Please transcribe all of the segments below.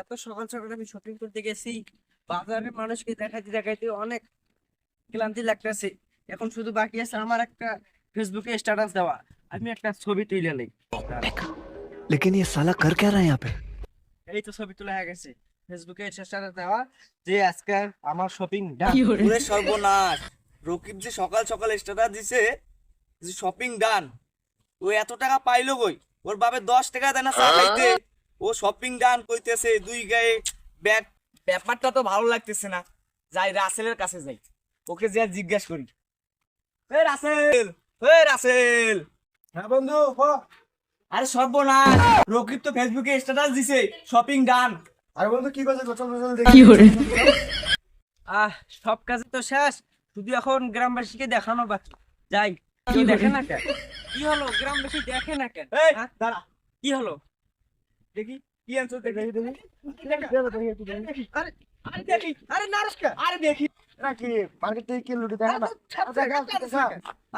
এত সকাল সকাল আমি শপিং করতে গেছি, বাজারের মানুষকে দেখাইতে দেখাইতে অনেক ক্লান্তি লাগতেছে। এখন শুধু বাকি আছে আমার একটা ফেসবুকে স্ট্যাটাস দেওয়া, আমি একটা ছবি তুলে নেই। लेकिन ये साला कर क्या रहा है यहाँ पे। এই তো ছবি তোলা হয়ে গেছে, ফেসবুকে স্ট্যাটাস দেওয়া যে আজকে আমার শপিং ডান। ওরে সর্বনাশ, রকিব যে সকাল সকাল স্ট্যাটাস দিছে যে শপিং ডান। ও এত টাকা পাইলো কই? ওর বাপে 10 টাকা দেয় না চা খাইতে, ও শপিং ডান কইতেছে দুই গায়ে ব্যাগ। ব্যাপারটা তো ভালো লাগতেছে না। যাই রাসেলের কাছে যাই, ওকে যে জিজ্ঞাসা করি। এ রাসেল, এ রাসেল। হ্যাঁ বন্ধু, আরে সর্বনাশ, রকিব তো ফেসবুকে স্ট্যাটাস দিছে শপিং ডান। আরে বন্ধু কি করছে? চল চল দেখি। সব কাজে তো শেষ, শুধু এখন গ্রামবাসীকে দেখানো বাকি। যাই, কি দেখে না কেন? কি হলো, গ্রামবাসী দেখে না কেন? এই হ্যাঁ? দাঁড়া, কি হলো? দেখি কি আনছো, দেখি আরে আরে দেখি, আরে নারস্কা, আরে দেখি নাকি মার্কেট থেকে কি লুটি দেখা না?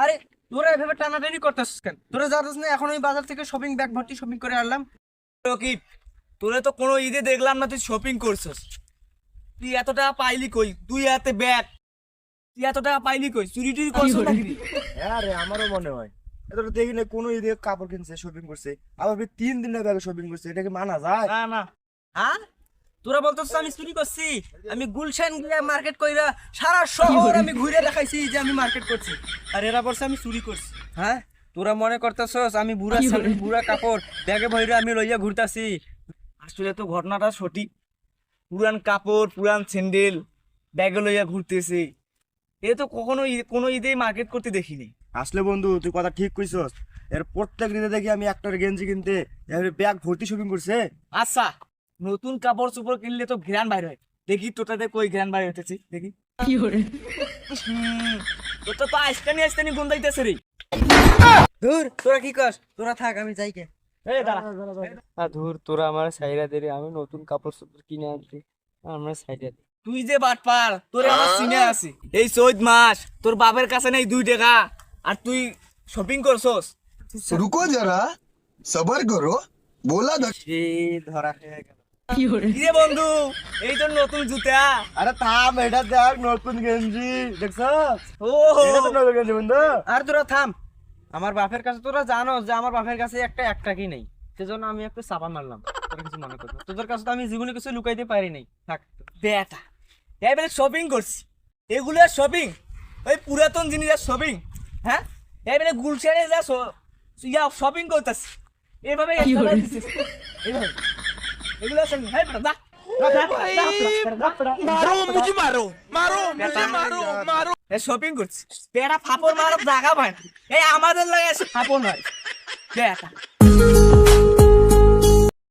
আরে তোরা এভাবে টানাটানি করতেছিস কেন? তোরা জানিস না এখন আমি বাজার থেকে শপিং ব্যাগ ভর্তি শপিং করে আনলাম। রকিব, তোরে তো কোনো ঈদে দেখলাম না তুই শপিং করছস। তুই এত টাকা পাইলি কই? তুই হাতে ব্যাগ, তুই এত টাকা পাইলি কই? চুরি টুরি করছস নাকি? হ্যাঁ রে, আমারও মনে হয়। এটা তো দেখি না কোনো ঈদে কাপড় কিনছে, শপিং করছে, আবার 3 দিন আগে শপিং করছে। এটা কি মানা যায়? না না, হ্যাঁ, তোরা বলতেছিস আমি চুরি করছি? আমি গুলশান গিয়ে মার্কেট কইরা সারা শহর আমি ঘুরে দেখাইছি যে আমি মার্কেট করছি, আর এরা বলছে আমি চুরি করছি। হ্যাঁ, তোরা মনে করতেছস আমি বুড়া ছেলে, বুড়া কাপড় ব্যাগে ভইরা আমি লইয়া ঘুরতাছি? আসলে তো ঘটনাটা সঠিক। পুরান কাপড়, পুরান স্যান্ডেল ব্যাগে লইয়া ঘুরতেছে। এ তো কখনো কোনো ঈদেই মার্কেট করতে দেখিনি। আসলে বন্ধু তুই কথা ঠিক কইছস। এর প্রত্যেক ঈদে দেখি আমি একটা গেঞ্জি কিনতে এবারে ব্যাগ ভর্তি শপিং করছে। আচ্ছা, নতুন কাপড় চোপড় কিনলে তো ঘ্রাণ বাইর হয়। দেখি তোটাতে কই ঘ্রাণ বাইর হইতেছে, দেখি। তোরটা তো আইসকানি আইসকানি গন্ধাইতেছে রে। ধুর, তোরা কি কস? তোরা থাক, আমি যাই কে। এই দাঁড়া, ধুর, তোরা আমার সাইরা দে রে, আমি নতুন কাপড় চোপড় কিনে আনছি, আমরা সাইরা দে। তুই যে বাটপার, তোরে আমার সিনে আছি। এই 14 মাস তোর বাপের কাছে নেই 2 টাকা, আর তুই শপিং করছস। रुको जरा सबर करो बोला সে ধরা খেয়ে গেল। কিরে বন্ধু, এই তোর নতুন জুতা? আরে থাম, এটা দেখ নতুন গেঞ্জি, দেখছস? ও এটা তো নতুন গেঞ্জি বন্ধু। আর তোরা থাম, আমার বাপের কাছে তোরা জানো যে আমার বাপের কাছে একটা কি নেই, সেজন্য আমি একটু চাপা মারলাম। তোরা কিছু মনে করবো, তোদের কাছে তো আমি জীবনে কিছু লুকাইতে পারি নাই। থাক। বেটা, এবারে শপিং করছি, এগুলো শপিং, ওই পুরাতন জিনিসের শপিং। হ্যাঁ, এবারে গুলশানে যা শপিং করতেছি, এভাবে এইভাবে এগুলো শপিং। হ্যাঁ বেটা, শপিং করছি, বেটা ফাপড় মারো জায়গা পায় না। এই আমাদের লাগে ফাপড় মার বেটা।